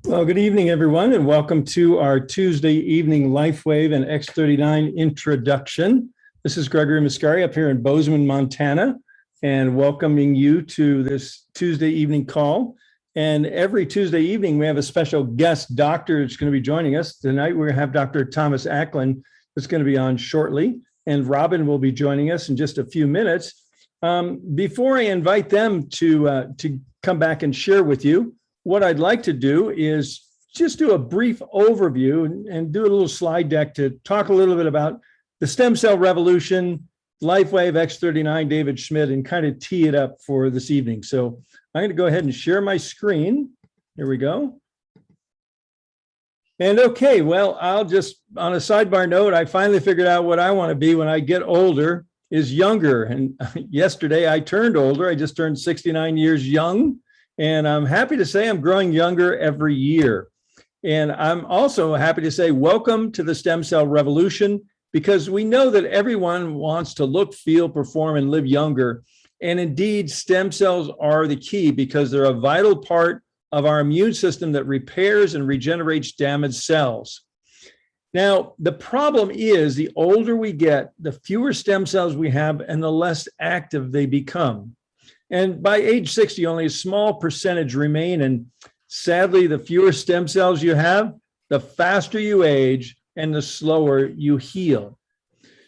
Well, good evening, everyone, and welcome to our Tuesday evening LifeWave and X39 introduction. This is Gregory Muscari up here in Bozeman, Montana, and welcoming you to this Tuesday evening call. And every Tuesday evening, we have a special guest doctor that's going to be joining us. Tonight, we're going to have Dr. Thomas Aklin, that's going to be on shortly, and Robin will be joining us in just a few minutes. Before I invite them to come back and share with you, what I'd like to do is just do a brief overview and do a little slide deck to talk a little bit about the stem cell revolution, LifeWave X39, David Schmidt, and kind of tee it up for this evening. So I'm going to go ahead and share my screen. Here we go. And okay, well, I'll just, on a sidebar note, I finally figured out what I want to be when I get older is younger. And yesterday I turned older. I just turned 69 years young. And I'm happy to say I'm growing younger every year. And I'm also happy to say welcome to the stem cell revolution, because we know that everyone wants to look, feel, perform, and live younger. And indeed, stem cells are the key because they're a vital part of our immune system that repairs and regenerates damaged cells. Now, the problem is the older we get, the fewer stem cells we have and the less active they become. And by age 60, only a small percentage remain. And sadly, the fewer stem cells you have, the faster you age and the slower you heal.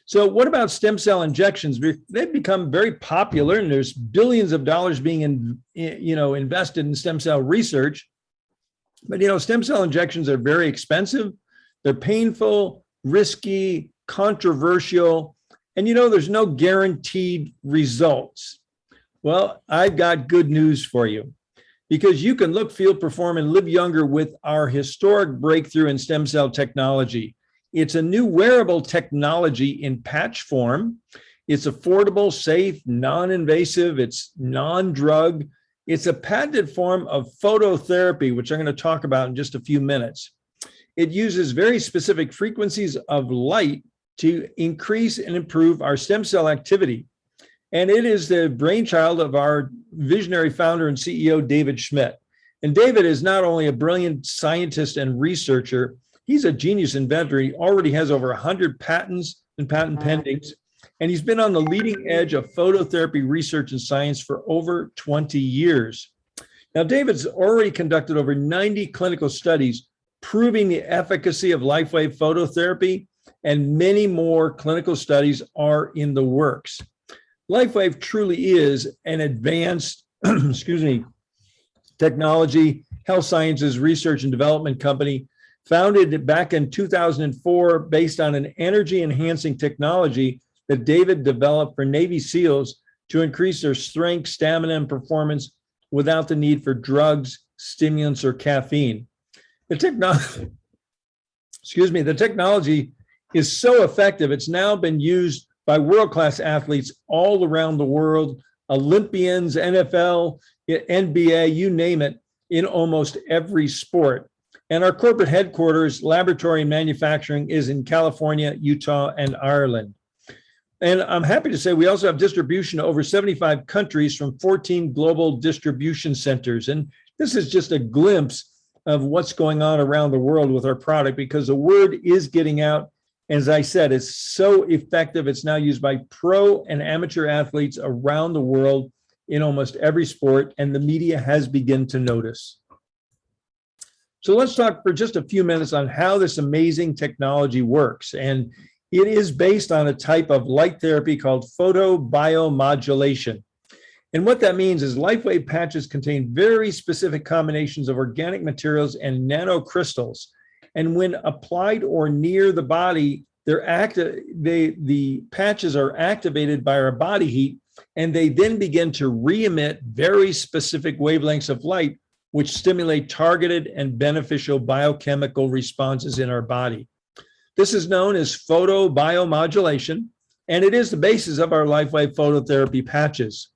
So what about stem cell injections? They've become very popular, and there's billions of dollars being invested in stem cell research. But stem cell injections are very expensive. They're painful, risky, controversial, and there's no guaranteed results. Well, I've got good news for you, because you can look, feel, perform, and live younger with our historic breakthrough in stem cell technology. It's a new wearable technology in patch form. It's affordable, safe, non-invasive. It's non-drug. It's a patented form of phototherapy, which I'm going to talk about in just a few minutes. It uses very specific frequencies of light to increase and improve our stem cell activity. And it is the brainchild of our visionary founder and CEO, David Schmidt. And David is not only a brilliant scientist and researcher, he's a genius inventor. He already has over 100 patents and patent pendings. And he's been on the leading edge of phototherapy research and science for over 20 years. Now, David's already conducted over 90 clinical studies proving the efficacy of LifeWave phototherapy, and many more clinical studies are in the works. LifeWave truly is an advanced, technology, health sciences research and development company founded back in 2004 based on an energy-enhancing technology that David developed for Navy SEALs to increase their strength, stamina, and performance without the need for drugs, stimulants, or caffeine. The technology is so effective, it's now been used by world-class athletes all around the world, Olympians, NFL, NBA, you name it, in almost every sport. And our corporate headquarters, laboratory and manufacturing is in California, Utah, and Ireland. And I'm happy to say we also have distribution to over 75 countries from 14 global distribution centers. And this is just a glimpse of what's going on around the world with our product, because the word is getting out. As I said, it's so effective. It's now used by pro and amateur athletes around the world in almost every sport, and the media has begun to notice. So let's talk for just a few minutes on how this amazing technology works. And it is based on a type of light therapy called photobiomodulation. And what that means is LifeWave patches contain very specific combinations of organic materials and nanocrystals. And when applied or near the body, the patches are activated by our body heat, and they then begin to re-emit very specific wavelengths of light, which stimulate targeted and beneficial biochemical responses in our body. This is known as photobiomodulation, and it is the basis of our LifeWave phototherapy patches.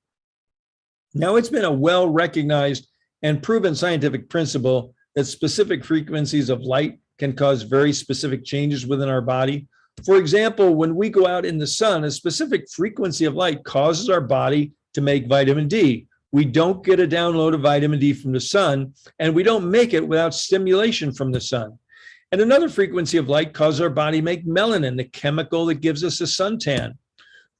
Now, it's been a well-recognized and proven scientific principle that specific frequencies of light can cause very specific changes within our body. For example, when we go out in the sun, a specific frequency of light causes our body to make vitamin D, We don't get a download of vitamin D from the sun, and we don't make it without stimulation from the sun. And another frequency of light causes our body make melanin, the chemical that gives us a suntan.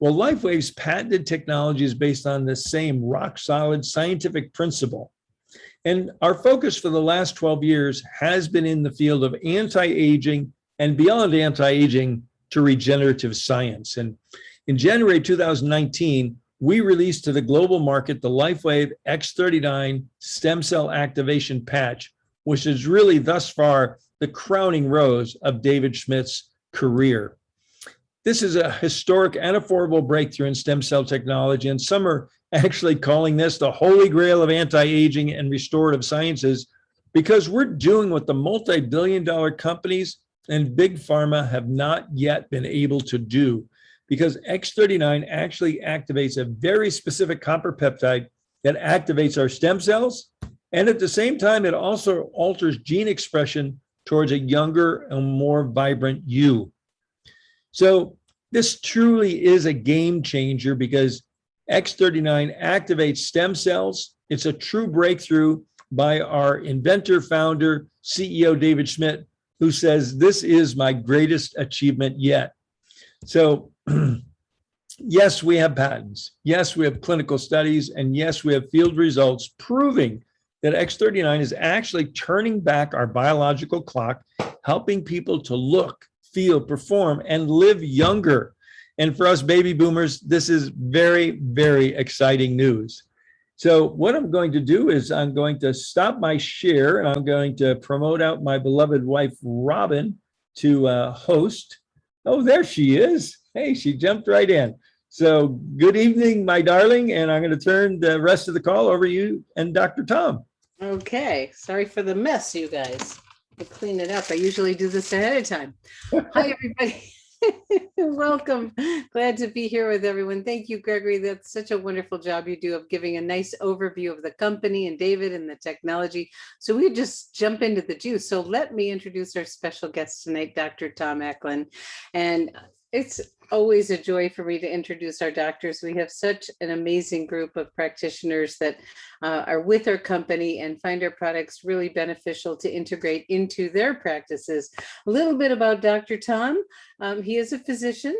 Well, LifeWave's patented technology is based on the same rock solid scientific principle. And our focus for the last 12 years has been in the field of anti-aging and beyond anti-aging to regenerative science. And in January 2019, we released to the global market the LifeWave X39 stem cell activation patch, which is really thus far the crowning rose of David Schmidt's career. This is a historic and affordable breakthrough in stem cell technology, and some are actually calling this the holy grail of anti-aging and restorative sciences, because we're doing what the multi-billion-dollar companies and big pharma have not yet been able to do, because X39 actually activates a very specific copper peptide that activates our stem cells, and at the same time, it also alters gene expression towards a younger and more vibrant you. So this truly is a game changer, because X39 activates stem cells. It's a true breakthrough by our inventor, founder, CEO, David Schmidt, who says, this is my greatest achievement yet. So yes, we have patents. Yes, we have clinical studies. And yes, we have field results proving that X39 is actually turning back our biological clock, helping people to look, feel, perform, and live younger. And for us baby boomers, this is very, very exciting news. So what I'm going to do is I'm going to stop my share, and I'm going to promote out my beloved wife, Robin, to host. Oh, there she is. Hey, she jumped right in. So good evening, my darling, and I'm going to turn the rest of the call over to you and Dr. Tom. Okay, sorry for the mess, you guys. I'll clean it up. I usually do this ahead of time. Hi, everybody. Welcome. Glad to be here with everyone. Thank you, Gregory. That's such a wonderful job you do of giving a nice overview of the company and David and the technology. So we just jump into the juice. So let me introduce our special guest tonight, Dr. Tom Aklin. And it's always a joy for me to introduce our doctors. We have such an amazing group of practitioners that are with our company and find our products really beneficial to integrate into their practices. A little bit about Dr. Tom. He is a physician.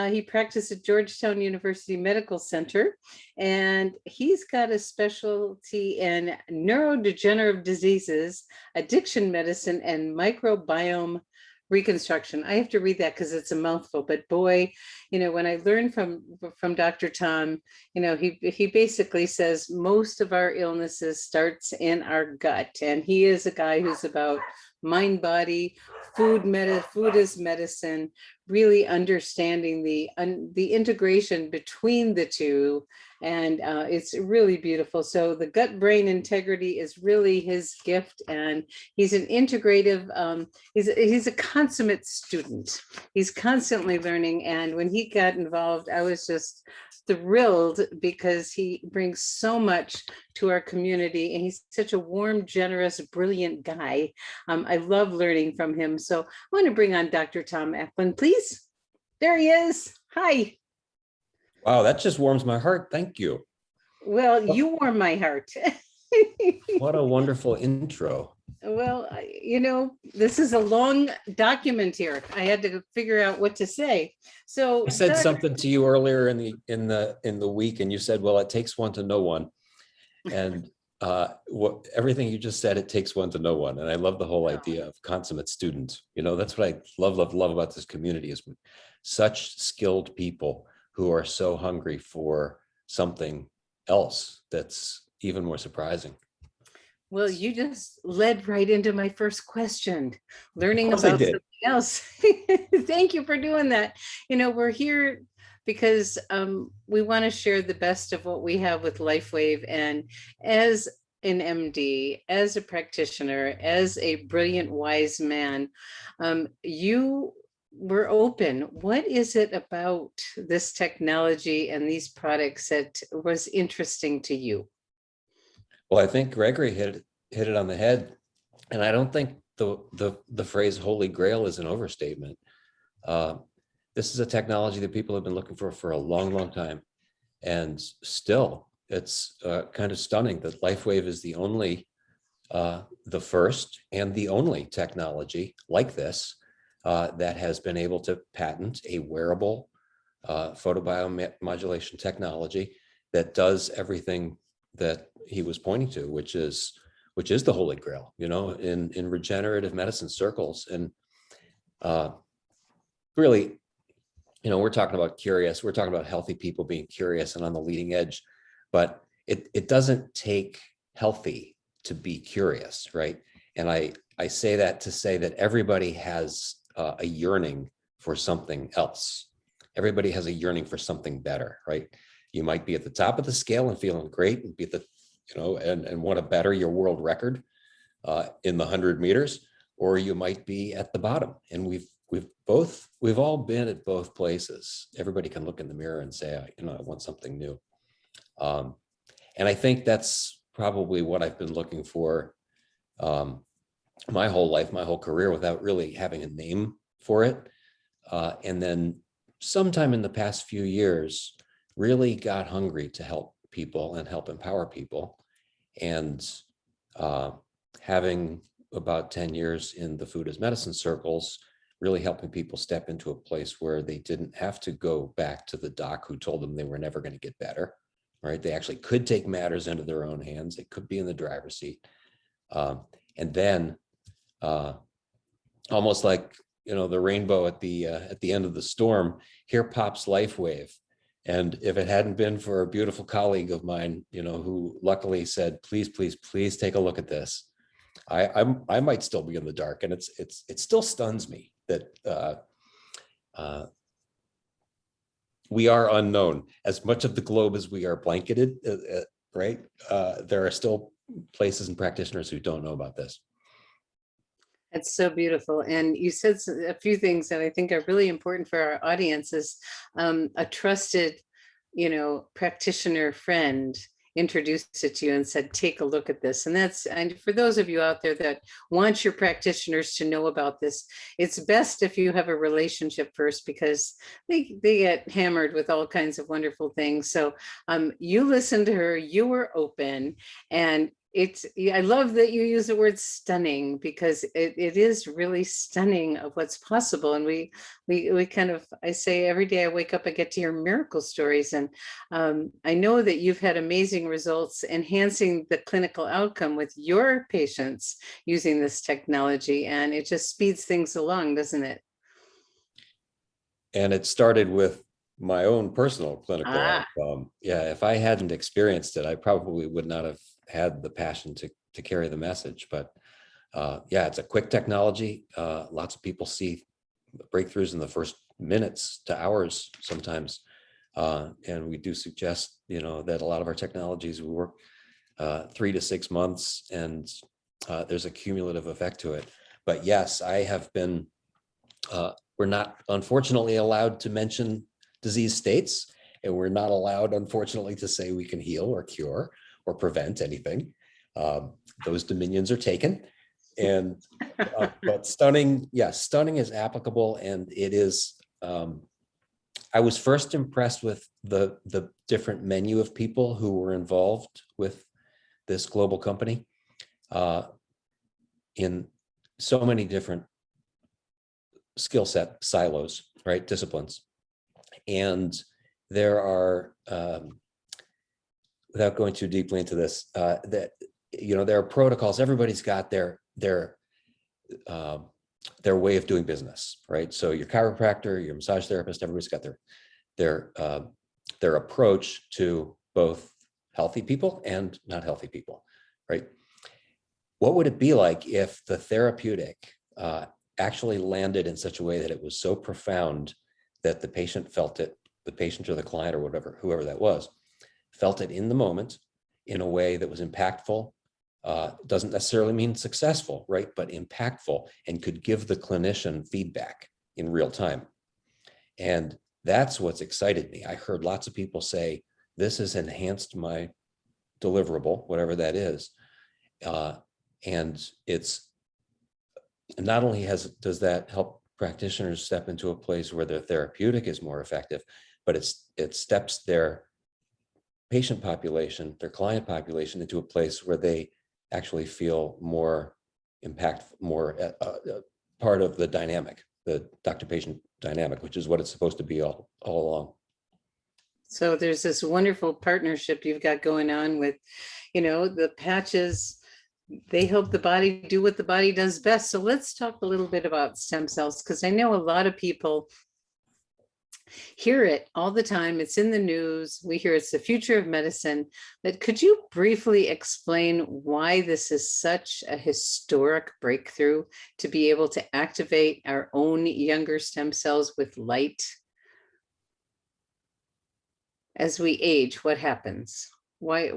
He practiced at Georgetown University Medical Center, and he's got a specialty in neurodegenerative diseases, addiction medicine, and microbiome reconstruction. I have to read that because it's a mouthful, but boy, you know, when I learned from Dr. Tom, you know, he basically says most of our illnesses starts in our gut, and he is a guy who's about mind, body, food is medicine, really understanding the integration between the two. And it's really beautiful. So the gut brain integrity is really his gift, and he's an integrative, he's a consummate student. He's constantly learning. And when he got involved, I was just thrilled because he brings so much to our community, and he's such a warm, generous, brilliant guy. I love learning from him. So I want to bring on Dr. Tom Aklin, please. There he is. Hi. Wow, that just warms my heart. Thank you. Well, you warm my heart. What a wonderful intro. Well, you know, this is a long document here. I had to figure out what to say. So I said something to you earlier in the week, and you said, "Well, it takes one to know one," and everything you just said, it takes one to know one. And I love the whole idea of consummate students. You know, that's what I love about this community, is such skilled people who are so hungry for something else that's even more surprising. Well, you just led right into my first question, learning about something else. Thank you for doing that. You know, we're here because we want to share the best of what we have with LifeWave. And as an MD, as a practitioner, as a brilliant, wise man, you were open. What is it about this technology and these products that was interesting to you? Well, I think Gregory hit it on the head, and I don't think the phrase "Holy Grail" is an overstatement. This is a technology that people have been looking for a long, long time, and still it's kind of stunning that LifeWave is the first and the only technology like this that has been able to patent a wearable photobiomodulation technology that does everything that he was pointing to, which is the holy grail, in regenerative medicine circles. And really, we're talking about healthy people being curious and on the leading edge, but it doesn't take healthy to be curious, right? And I say that to say that everybody has a yearning for something else. Everybody has a yearning for something better, right? You might be at the top of the scale and feeling great and be at the, and want to better your world record in the 100 meters, or you might be at the bottom. And we've all been at both places. Everybody can look in the mirror and say, I want something new. And I think that's probably what I've been looking for my whole life, my whole career, without really having a name for it. And then sometime in the past few years, really got hungry to help people and help empower people. And having about 10 years in the food as medicine circles, really helping people step into a place where they didn't have to go back to the doc who told them they were never going to get better, right? They actually could take matters into their own hands. They could be in the driver's seat. And then almost like, the rainbow at the end of the storm, here pops LifeWave. And if it hadn't been for a beautiful colleague of mine, who luckily said, please, please, please take a look at this, I might still be in the dark. And it still stuns me that we are unknown. As much of the globe as we are blanketed, right? There are still places and practitioners who don't know about this. That's so beautiful. And you said a few things that I think are really important for our audience is a trusted, practitioner friend introduced it to you and said, take a look at this. And for those of you out there that want your practitioners to know about this, it's best if you have a relationship first, because they get hammered with all kinds of wonderful things. So you listened to her, you were open, and I love that you use the word stunning, because it is really stunning of what's possible. And we kind of, I say every day I wake up, I get to hear miracle stories. And I know that you've had amazing results enhancing the clinical outcome with your patients using this technology. And it just speeds things along, doesn't it? And it started with my own personal clinical outcome. Yeah, if I hadn't experienced it, I probably would not have had the passion to carry the message. But yeah, it's a quick technology. Lots of people see breakthroughs in the first minutes to hours sometimes. And we do suggest, that a lot of our technologies will work 3 to 6 months, and there's a cumulative effect to it. But yes, I have been, we're not unfortunately allowed to mention disease states, and we're not allowed, unfortunately, to say we can heal or cure or prevent anything. Those dominions are taken. And but stunning, yes, stunning is applicable, and it is. I was first impressed with the different menu of people who were involved with this global company in so many different skill set silos, right? Disciplines. And there are, without going too deeply into this, that there are protocols. Everybody's got their way of doing business, right? So your chiropractor, your massage therapist, everybody's got their approach to both healthy people and not healthy people, right? What would it be like if the therapeutic actually landed in such a way that it was so profound that the patient felt it, the patient or the client or whatever, whoever that was, felt it in the moment in a way that was impactful, doesn't necessarily mean successful, right? But impactful, and could give the clinician feedback in real time. And that's what's excited me. I heard lots of people say, this has enhanced my deliverable, whatever that is. And it's not only does that help practitioners step into a place where their therapeutic is more effective, but it steps their patient population, their client population, into a place where they actually feel more more part of the dynamic, the doctor-patient dynamic, which is what it's supposed to be all along. So there's this wonderful partnership you've got going on with, the patches. They help the body do what the body does best. So let's talk a little bit about stem cells, because I know a lot of people hear it all the time. It's in the news. We hear it's the future of medicine. But could you briefly explain why this is such a historic breakthrough to be able to activate our own younger stem cells with light? As we age, what happens? Why?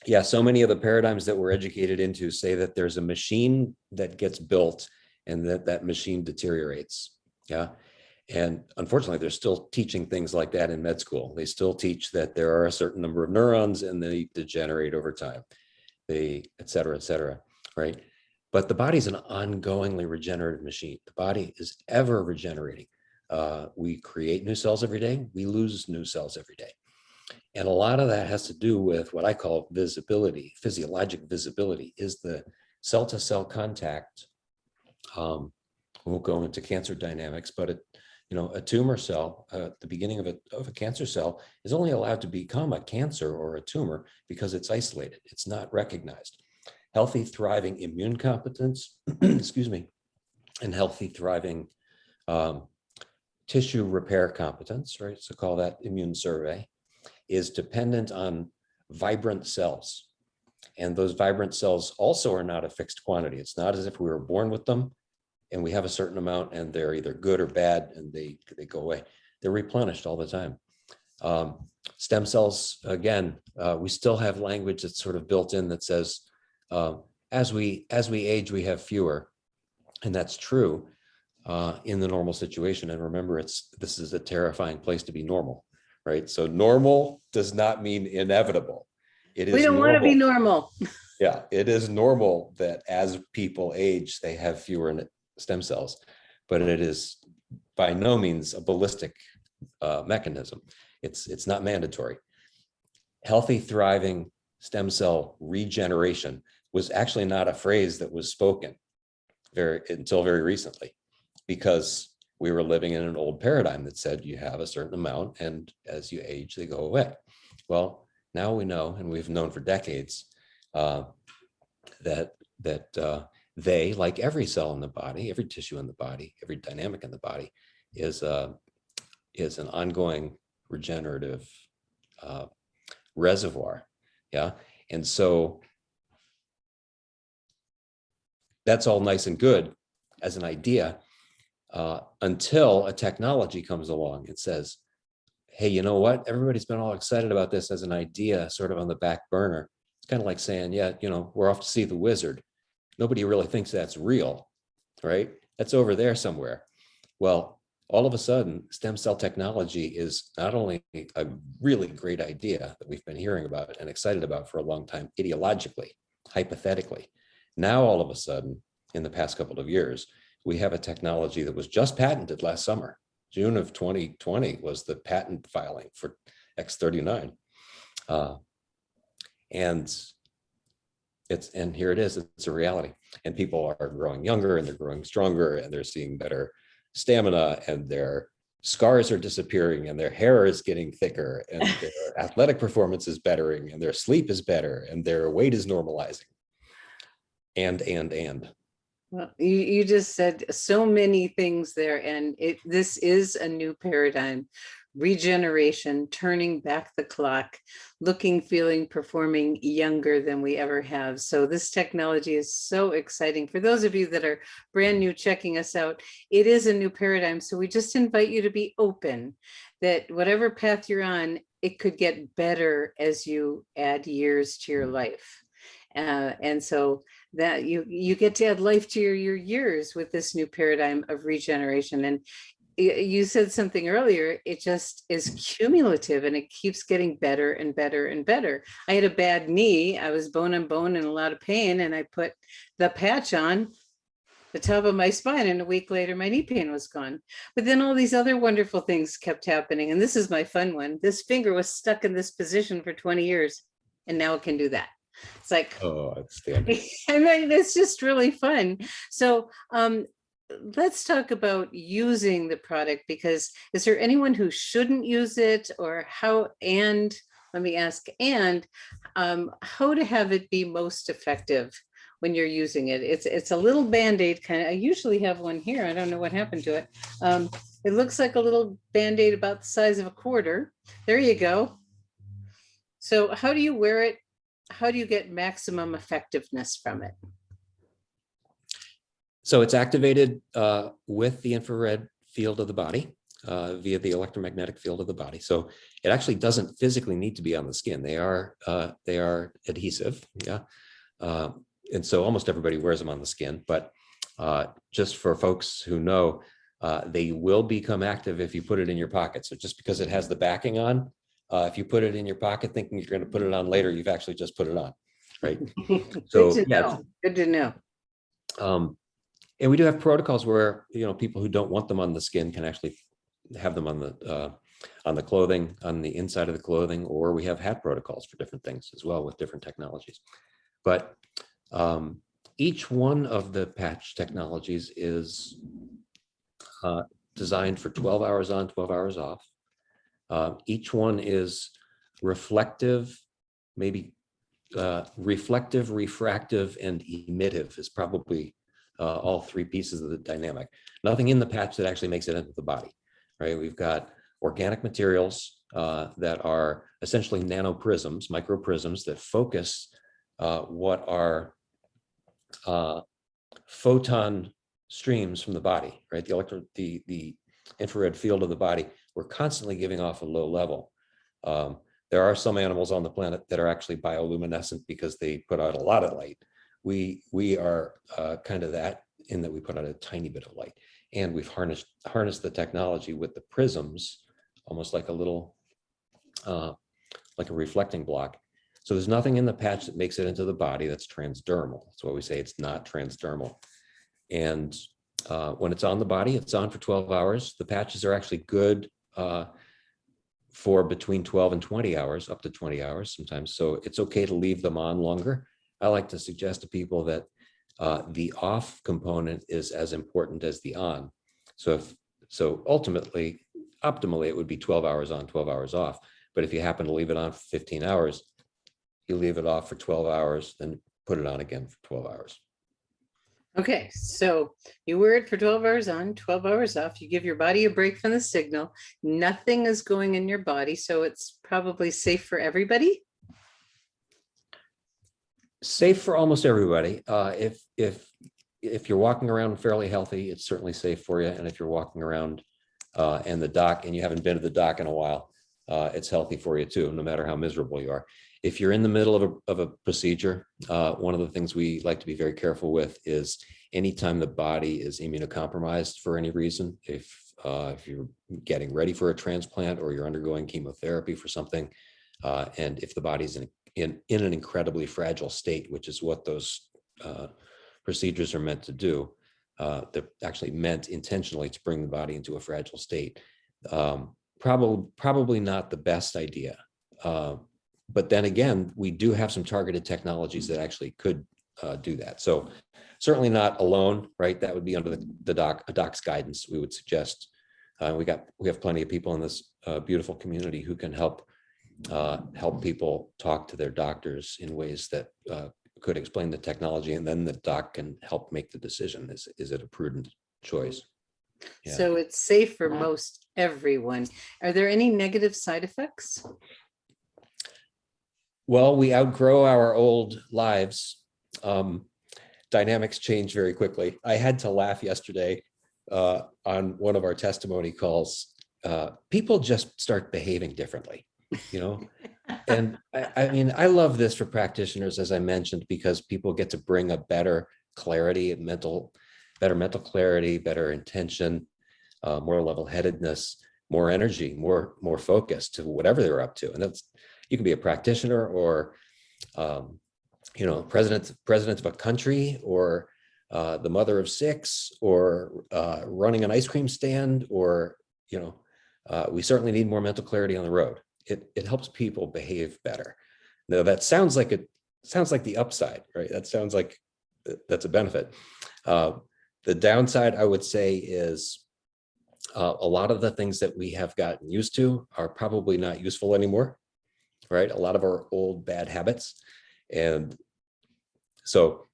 Yeah, so many of the paradigms that we're educated into say that there's a machine that gets built and that machine deteriorates. Yeah. And unfortunately, they're still teaching things like that in med school. They still teach that there are a certain number of neurons and they degenerate over time, et cetera, right? But the body's an ongoingly regenerative machine. The body is ever regenerating. We create new cells every day. We lose new cells every day. And a lot of that has to do with what I call visibility. Physiologic visibility is the cell-to-cell contact. We won't go into cancer dynamics, but a tumor cell, the beginning of a cancer cell, is only allowed to become a cancer or a tumor because it's isolated. It's not recognized. Healthy, thriving immune competence, excuse me, and healthy, thriving tissue repair competence, right? So call that immune survey, is dependent on vibrant cells. And those vibrant cells also are not a fixed quantity. It's not as if we were born with them and we have a certain amount and they're either good or bad and they go away. They're replenished all the time. Stem cells, again, we still have language that's sort of built in that says, as we age, we have fewer. And that's true in the normal situation. And remember, this is a terrifying place to be normal, right? So normal does not mean inevitable. It is we don't want to be normal. Yeah, it is normal that as people age, they have fewer stem cells, but it is by no means a ballistic mechanism. It's not mandatory. Healthy, thriving stem cell regeneration was actually not a phrase that was spoken until very recently, because we were living in an old paradigm that said you have a certain amount and as you age, they go away. Well, now we know, and we've known for decades, that they, like every cell in the body, every tissue in the body, every dynamic in the body, is an ongoing regenerative reservoir. Yeah, and so that's all nice and good as an idea until a technology comes along and says, hey, you know what? Everybody's been all excited about this as an idea, sort of on the back burner. It's kind of like saying, yeah, we're off to see the wizard. Nobody really thinks that's real, right? That's over there somewhere. Well, all of a sudden, stem cell technology is not only a really great idea that we've been hearing about and excited about for a long time, ideologically, hypothetically. Now, all of a sudden, in the past couple of years, we have a technology that was just patented last summer. June of 2020 was the patent filing for X39. And here it is, it's a reality. And people are growing younger and they're growing stronger and they're seeing better stamina and their scars are disappearing and their hair is getting thicker and their athletic performance is bettering and their sleep is better and their weight is normalizing. And. Well, you just said so many things there, and this is a new paradigm. Regeneration, turning back the clock, looking, feeling, performing younger than we ever have. So this technology is so exciting. For those of you that are brand new checking us out, it is a new paradigm. So we just invite you to be open that whatever path you're on, it could get better as you add years to your life. And so that you get to add life to your years with this new paradigm of regeneration. And you said something earlier, it just is cumulative and it keeps getting better and better and better. I had a bad knee. I was bone on bone in a lot of pain and I put the patch on the top of my spine, and a week later my knee pain was gone. But then all these other wonderful things kept happening, and this is my fun one. This finger was stuck in this position for 20 years, and now it can do that. It's like, Oh, outstanding. I mean, it's just really fun. So let's talk about using the product, because is there anyone who shouldn't use it, or how, and let me ask, and how to have it be most effective when you're using it. It's a little Band-Aid kind of, I usually have one here. I don't know what happened to it. It looks like a little Band-Aid about the size of a quarter. There you go. So how do you wear it? How do you get maximum effectiveness from it? So it's activated with the infrared field of the body via the electromagnetic field of the body. So it actually doesn't physically need to be on the skin. They are adhesive, yeah. And so almost everybody wears them on the skin, but just for folks who know, they will become active if you put it in your pocket. So just because it has the backing on, if you put it in your pocket thinking you're going to put it on later, you've actually just put it on, right? So Good to know. Good to know. And we do have protocols where, you know, people who don't want them on the skin can actually have them on the clothing, on the inside of the clothing, or we have hat protocols for different things as well with different technologies. But each one of the patch technologies is designed for 12 hours on, 12 hours off. Each one is reflective, maybe reflective, refractive, and emittive is probably all three pieces of the dynamic. Nothing in the patch that actually makes it into the body, right? We've got organic materials that are essentially nanoprisms, microprisms that focus what are photon streams from the body, right? The infrared field of the body, we're constantly giving off a low level. There are some animals on the planet that are actually bioluminescent because they put out a lot of light. We are kind of that, in that we put out a tiny bit of light, and we've harnessed the technology with the prisms, almost like a little, like a reflecting block. So there's nothing in the patch that makes it into the body that's transdermal. That's why we say it's not transdermal. And when it's on the body, it's on for 12 hours. The patches are actually good for between 12 and 20 hours, up to 20 hours sometimes. So it's okay to leave them on longer. I like to suggest to people that the off component is as important as the on. So ultimately, optimally, it would be 12 hours on, 12 hours off. But if you happen to leave it on for 15 hours, you leave it off for 12 hours, then put it on again for 12 hours. Okay, so you wear it for 12 hours on, 12 hours off. You give your body a break from the signal. Nothing is going in your body, so it's probably safe for everybody. Safe for almost everybody. If you're walking around fairly healthy, it's certainly safe for you. And if you're walking around and the doc, and you haven't been to the doc in a while, it's healthy for you too, no matter how miserable you are. If you're in the middle of a procedure, one of the things we like to be very careful with is anytime the body is immunocompromised for any reason, if you're getting ready for a transplant or you're undergoing chemotherapy for something, and if the body's in an incredibly fragile state, which is what those procedures are meant to do, they're actually meant intentionally to bring the body into a fragile state. Probably not the best idea. But then again, we do have some targeted technologies that actually could do that. So certainly not alone, right? That would be under a doc's guidance. We would suggest we have plenty of people in this beautiful community who can help people talk to their doctors in ways that could explain the technology, and then the doc can help make the decision. Is it a prudent choice? Yeah. So it's safe for most everyone. Are there any negative side effects? Well, we outgrow our old lives. Dynamics change very quickly. I had to laugh yesterday on one of our testimony calls. People just start behaving differently, you know? And I mean, I love this for practitioners, as I mentioned, because people get to bring a better clarity, better mental clarity, better intention, more level-headedness, more energy, more focus to whatever they're up to. And that's, you can be a practitioner or, you know, president of a country, or the mother of six, or running an ice cream stand, or, we certainly need more mental clarity on the road. It helps people behave better. Now that sounds like the upside, right? That sounds like that's a benefit. The downside, I would say, is a lot of the things that we have gotten used to are probably not useful anymore, right? A lot of our old bad habits. And so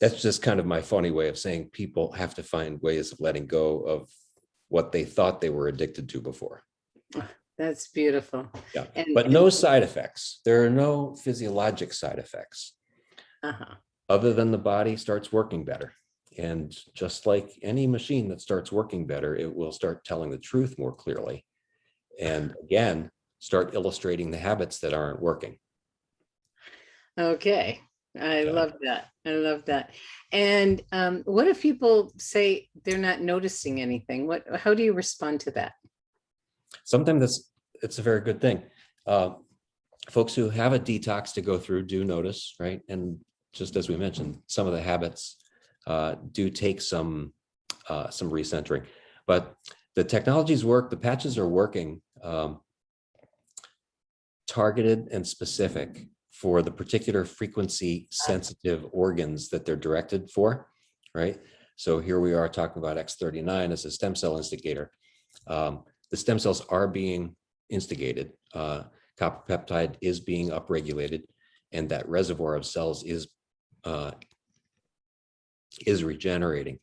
that's just kind of my funny way of saying people have to find ways of letting go of what they thought they were addicted to before. That's beautiful. Yeah, And, but no side effects. There are no physiologic side effects other than the body starts working better. And just like any machine that starts working better, it will start telling the truth more clearly. And again, start illustrating the habits that aren't working. Okay. I Yeah. love that. I love that. And what if people say they're not noticing anything? How do you respond to that? Sometimes it's a very good thing. Folks who have a detox to go through do notice, right? And just as we mentioned, some of the habits do take some recentering, but the technologies work, the patches are working, targeted and specific for the particular frequency sensitive organs that they're directed for, right? So here we are talking about X39 as a stem cell instigator. The stem cells are being instigated. Copper peptide is being upregulated, and that reservoir of cells is regenerating.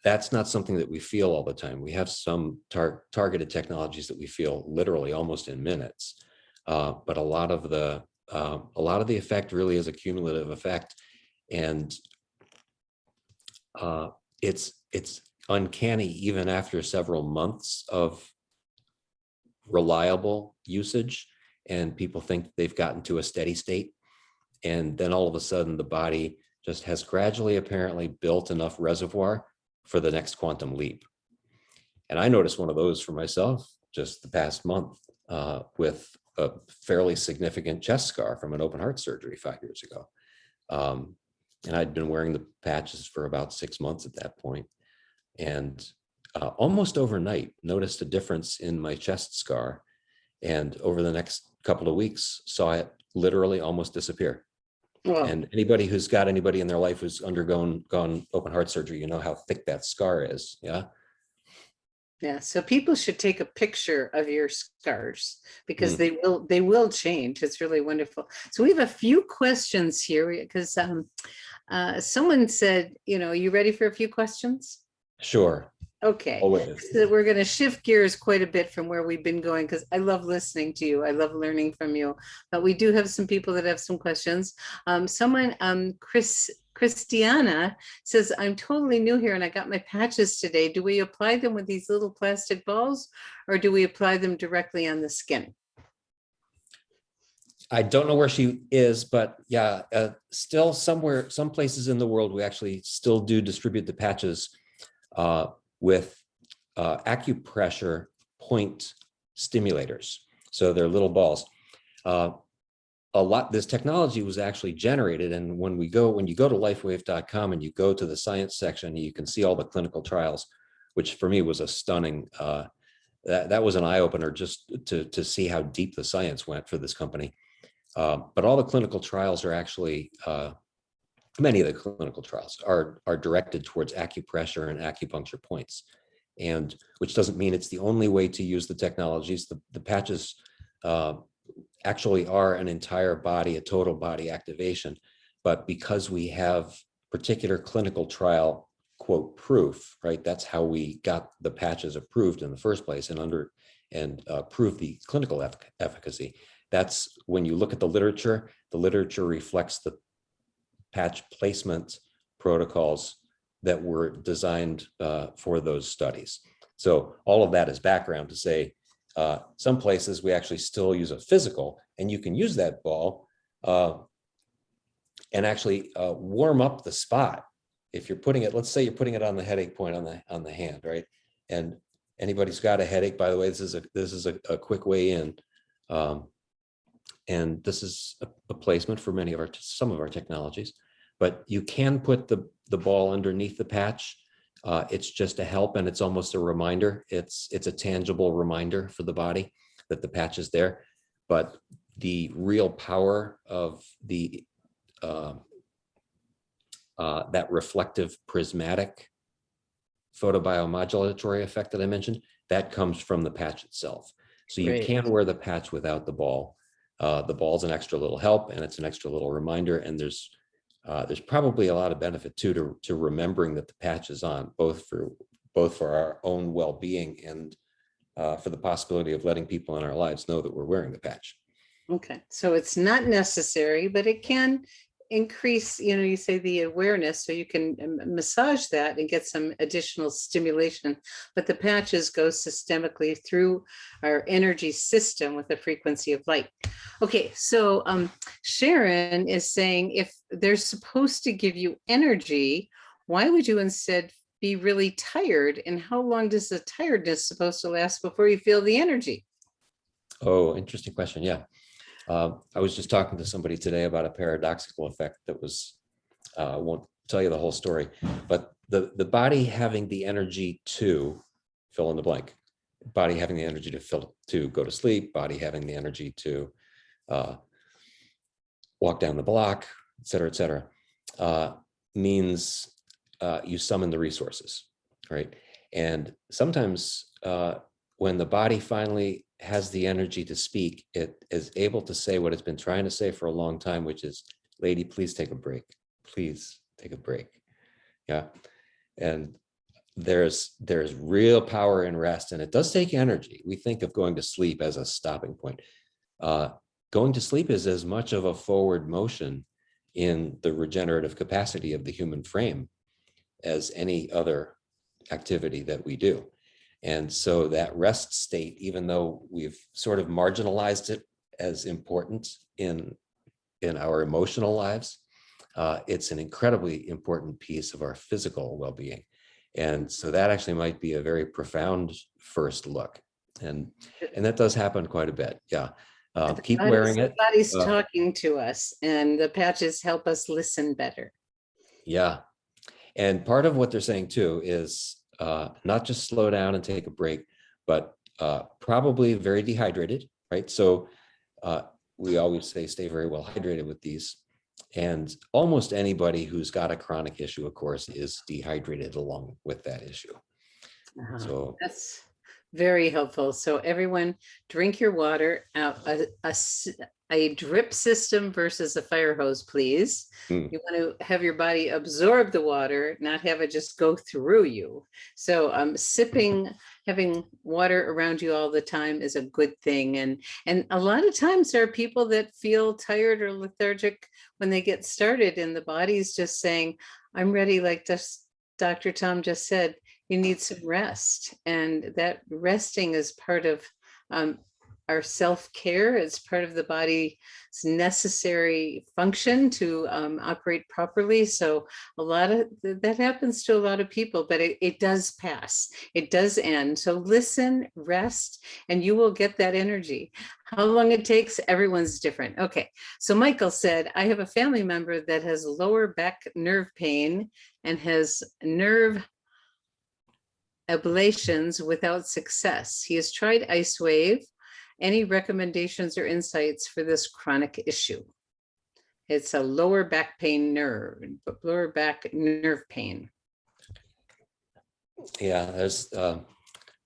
That's not something that we feel all the time. We have some targeted technologies that we feel literally almost in minutes, but a lot of the effect really is a cumulative effect, and it's uncanny even after several months of reliable usage, and people think they've gotten to a steady state, and then all of a sudden the body just has gradually apparently built enough reservoir for the next quantum leap. And I noticed one of those for myself just the past month with a fairly significant chest scar from an open heart surgery 5 years ago. And I'd been wearing the patches for about 6 months at that point. And almost overnight noticed a difference in my chest scar. And over the next couple of weeks, saw it literally almost disappear. Well, And anybody who's got anybody in their life who's gone open heart surgery, you know how thick that scar is. Yeah. yeah. So people should take a picture of your scars because they will change. It's really wonderful. So we have a few questions here because someone said, you ready for a few questions? Sure. Okay. Always. So we're going to shift gears quite a bit from where we've been going because I love listening to you. I love learning from you. But we do have some people that have some questions. Christiana says, I'm totally new here and I got my patches today. Do we apply them with these little plastic balls or do we apply them directly on the skin? I don't know where she is, but yeah, still somewhere, some places in the world, we actually still do distribute the patches with acupressure point stimulators. So they're little balls. This technology was actually generated, and when you go to lifewave.com and you go to the science section, you can see all the clinical trials, which for me was a stunning. That was an eye opener just to see how deep the science went for this company. But all the clinical trials are actually many of the clinical trials are directed towards acupressure and acupuncture points, and which doesn't mean it's the only way to use the technologies. The patches actually are an entire body, a total body activation, but because we have particular clinical trial quote proof, right? That's how we got the patches approved in the first place and proved the clinical efficacy. That's when you look at the literature reflects the patch placement protocols that were designed for those studies. So all of that is background to say, some places we actually still use a physical, and you can use that ball and actually warm up the spot. If you're putting it, let's say you're putting it on the headache point on the hand, right? And anybody's got a headache, by the way, this is a quick way in. And this is a placement for some of our technologies. but you can put the ball underneath the patch. It's just a help, and it's almost a reminder. It's a tangible reminder for the body that the patch is there. But the real power of the that reflective prismatic photobiomodulatory effect that I mentioned, that comes from the patch itself. So you Great. can wear the patch without the ball. The ball's an extra little help, and it's an extra little reminder. And there's probably a lot of benefit too to remembering that the patch is on, both for our own well-being and for the possibility of letting people in our lives know that we're wearing the patch. Okay, so it's not necessary, but it can increase, you say the awareness, so you can massage that and get some additional stimulation. But the patches go systemically through our energy system with the frequency of light. Okay, so Sharon is saying, if they're supposed to give you energy, why would you instead be really tired? And how long does the tiredness supposed to last before you feel the energy? Oh, interesting question. Yeah. I was just talking to somebody today about a paradoxical effect that was, won't tell you the whole story, but the body having the energy to fill in the blank, body having the energy to go to sleep, body having the energy to walk down the block, et cetera, means you summon the resources, right? And sometimes when the body finally has the energy to speak, it is able to say what it's been trying to say for a long time, which is, lady, please take a break. Please take a break. Yeah. And there's real power in rest, and it does take energy. We think of going to sleep as a stopping point. Going to sleep is as much of a forward motion in the regenerative capacity of the human frame as any other activity that we do. And so that rest state, even though we've sort of marginalized it as important in our emotional lives, it's an incredibly important piece of our physical well-being. And so that actually might be a very profound first look. And that does happen quite a bit. Yeah. Keep wearing it. The body's talking to us, and the patches help us listen better. Yeah. And part of what they're saying too is not just slow down and take a break, but probably very dehydrated, right? So we always say stay very well hydrated with these. And almost anybody who's got a chronic issue, of course, is dehydrated along with that issue. So that's very helpful. So everyone, drink your water. A drip system versus a fire hose, please. You want to have your body absorb the water, not have it just go through you. So having water around you all the time is a good thing. And a lot of times there are people that feel tired or lethargic when they get started, and the body's just saying, I'm ready, like just Dr. Tom just said, you need some rest. And that resting is part of our self-care. It's part of the body's necessary function to operate properly. So a lot of that happens to a lot of people, but it does pass. It does end. So listen, rest, and you will get that energy. How long it takes, everyone's different. Okay. So Michael said, I have a family member that has lower back nerve pain and has nerve ablations without success. He has tried Ice Wave. Any recommendations or insights for this chronic issue? It's a lower back pain. yeah,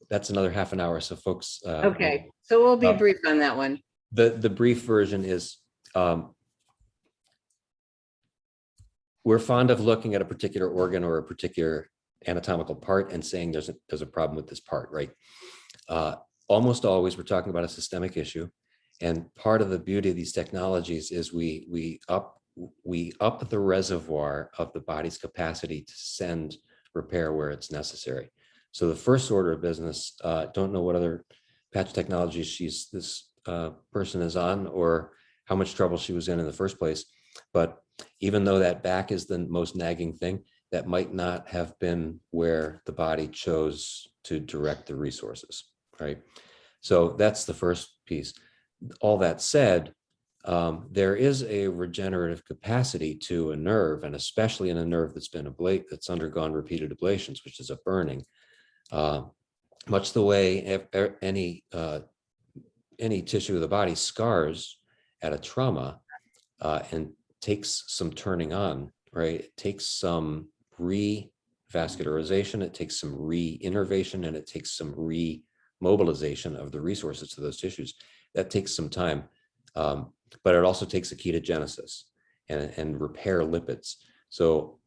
that's another half an hour. So folks. Okay, so we'll be brief on that one. The brief version is we're fond of looking at a particular organ or a particular anatomical part and saying there's a problem with this part, right? Almost always we're talking about a systemic issue, and part of the beauty of these technologies is we up the reservoir of the body's capacity to send repair where it's necessary. So the first order of business, don't know what other patch technologies this person is on or how much trouble she was in the first place, but even though that back is the most nagging thing, that might not have been where the body chose to direct the resources, right? So that's the first piece. All that said, there is a regenerative capacity to a nerve, and especially in a nerve that's undergone repeated ablations, which is a burning. Much the way any tissue of the body scars at a trauma, and takes some turning on, right? It takes some revascularization, it takes some re-innervation, and it takes some remobilization of the resources to those tissues. That takes some time, but it also takes a ketogenesis and repair lipids. So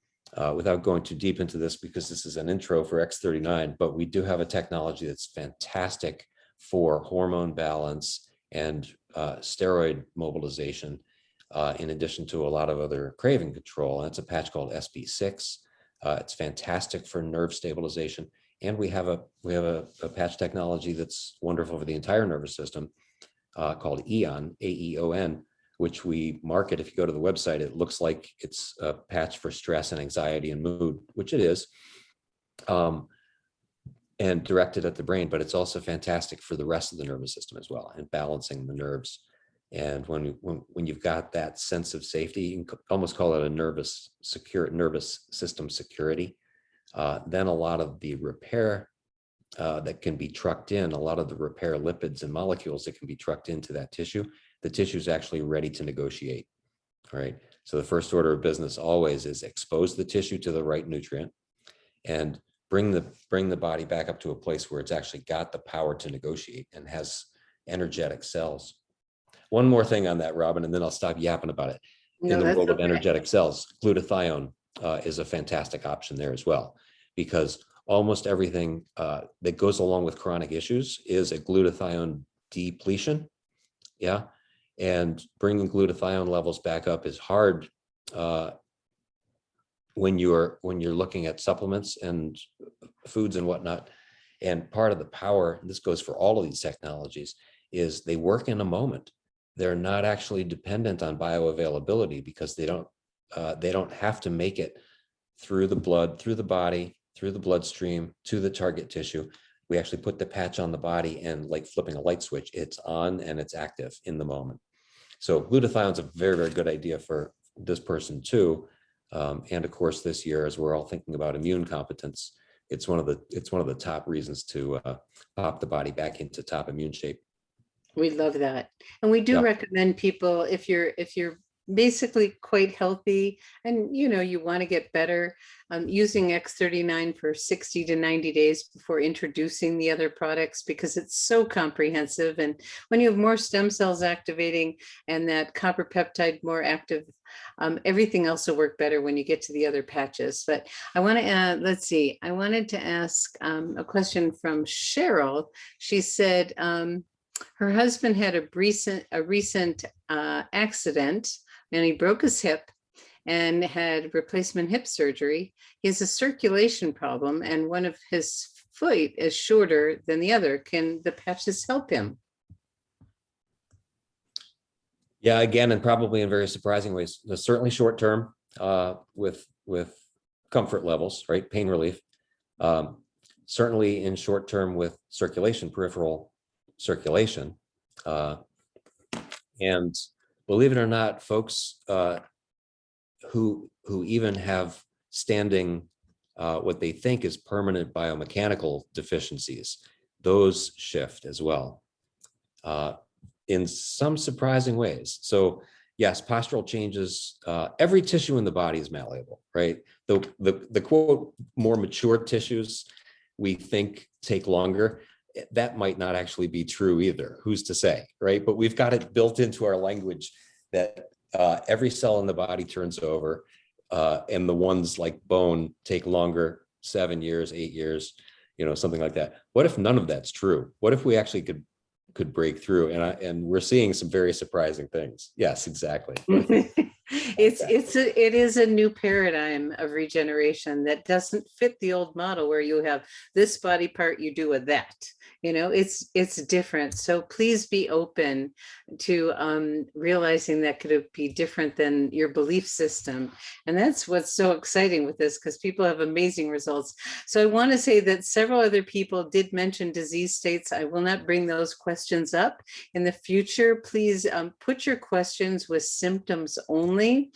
without going too deep into this, because this is an intro for X39, but we do have a technology that's fantastic for hormone balance and steroid mobilization, in addition to a lot of other craving control. And it's a patch called SB6. It's fantastic for nerve stabilization. And we have a patch technology that's wonderful for the entire nervous system, called AEON, AEON, which we market. If you go to the website, it looks like it's a patch for stress and anxiety and mood, which it is, and directed at the brain, but it's also fantastic for the rest of the nervous system as well, and balancing the nerves. And when you've got that sense of safety, you can almost call it a nervous system security, then a lot of the repair that can be trucked in, a lot of the repair lipids and molecules that can be trucked into that tissue, the tissue is actually ready to negotiate. All right. So the first order of business always is expose the tissue to the right nutrient and bring the body back up to a place where it's actually got the power to negotiate and has energetic cells. One more thing on that, Robin, and then I'll stop yapping about it. In the world of energetic cells, glutathione is a fantastic option there as well, because almost everything that goes along with chronic issues is a glutathione depletion. Yeah. And bringing glutathione levels back up is hard when you're looking at supplements and foods and whatnot. And part of the power, and this goes for all of these technologies, is they work in a moment. They're not actually dependent on bioavailability, because they don't have to make it through the blood, through the body, through the bloodstream to the target tissue. We actually put the patch on the body, and like flipping a light switch, it's on and it's active in the moment. So glutathione is a very, very good idea for this person too. And of course, this year, as we're all thinking about immune competence, it's one of the top reasons to pop the body back into top immune shape. We love that. And we do recommend people, if you're basically quite healthy and you want to get better, using X39 for 60 to 90 days before introducing the other products, because it's so comprehensive. And when you have more stem cells activating and that copper peptide more active, everything else will work better when you get to the other patches. But I want to let's see, I wanted to ask a question from Cheryl. She said her husband had a recent accident, and he broke his hip and had replacement hip surgery. He has a circulation problem, and one of his feet is shorter than the other. Can the patches help him? Yeah, again, and probably in very surprising ways. Certainly short term with comfort levels, right? Pain relief. Certainly in short term with circulation, peripheral circulation. And believe it or not, folks who even have standing what they think is permanent biomechanical deficiencies, those shift as well in some surprising ways. So yes, postural changes. Every tissue in the body is malleable, right? The quote, more mature tissues we think take longer. That might not actually be true either. Who's to say, right? But we've got it built into our language that every cell in the body turns over, and the ones like bone take longer, 7 years, 8 years, something like that. What if none of that's true? What if we actually could break through? And we're seeing some very surprising things. Yes, exactly. It is a new paradigm of regeneration that doesn't fit the old model where you have this body part, you do with that. It's different. So please be open to realizing that could be different than your belief system. And that's what's so exciting with this, because people have amazing results. So I want to say that several other people did mention disease states. I will not bring those questions up in the future. Please put your questions with symptoms only.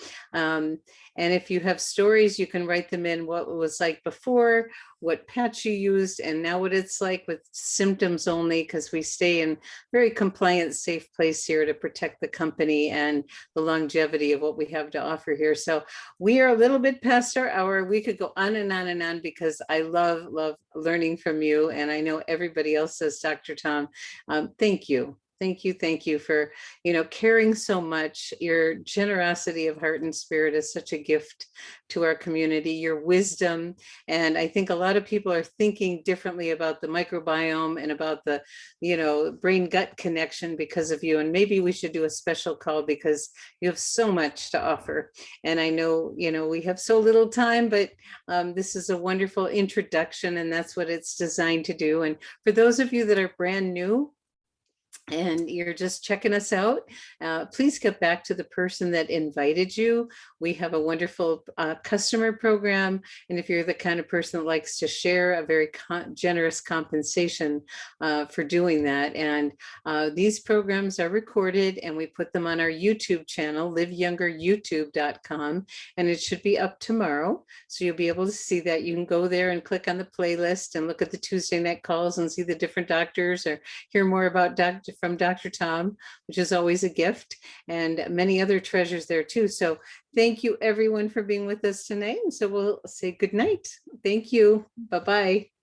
And if you have stories, you can write them in, what it was like before, what patch you used, and now what it's like with symptoms only, because we stay in very compliant, safe place here to protect the company and the longevity of what we have to offer here. So we are a little bit past our hour. We could go on and on and on, because I love learning from you. And I know everybody else says, Dr. Tom, thank you. Thank you for, caring so much. Your generosity of heart and spirit is such a gift to our community, your wisdom. And I think a lot of people are thinking differently about the microbiome and about the, brain gut connection because of you. And maybe we should do a special call, because you have so much to offer. And I know, we have so little time, but this is a wonderful introduction, and that's what it's designed to do. And for those of you that are brand new, and you're just checking us out, please get back to the person that invited you. We have a wonderful customer program. And if you're the kind of person that likes to share, a very generous compensation for doing that. And these programs are recorded, and we put them on our YouTube channel, liveyoungeryoutube.com, and it should be up tomorrow. So you'll be able to see that. You can go there and click on the playlist and look at the Tuesday night calls and see the different doctors, or hear more about from Dr. Tom, which is always a gift, and many other treasures there too. So thank you everyone for being with us tonight. And so we'll say good night. Thank you. Bye-bye.